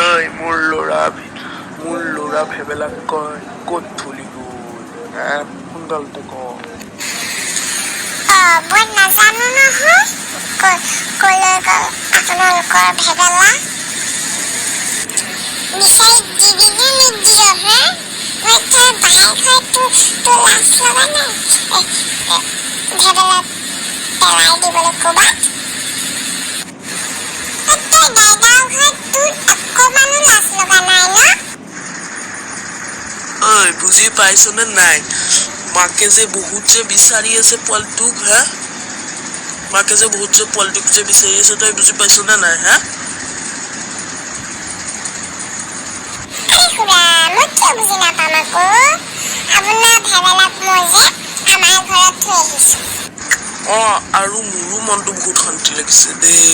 ঐ মোৰ ল'ৰা ভেবেলাক কয় ক'ত ভুলি গ'ল সোনকালতে ক মই নাজানো নহয় ক'লৈ গ'ল আপোনালোকৰ ভেবেলা বিচাৰি দিবিনে নিদিয় মই তোৰ বায়েক হয় তোৰ লাজ লগা নাই ভেবেলাত পেলাই দিবলৈ ক'বা তই দাইদাও হয় তোৰ অকমানো লাজ লগা নাই ন ঐ বুজি পাইছনে নাই মাকে যে বহুত যে বিচাৰি আছে পোৱালিটোক মাকে যে বহুত যে পোৱালিটোক যে বিচাৰি আছে তই বুজি পাইছনে নাই মই কিয় বুজি নাপাম আকৌ আপোনাৰ ভেবেলাক মই যে আমাৰ ঘৰত থৈ আহিছো আৰু মোৰো মনটো বহুত শান্তি লাগিছে দেই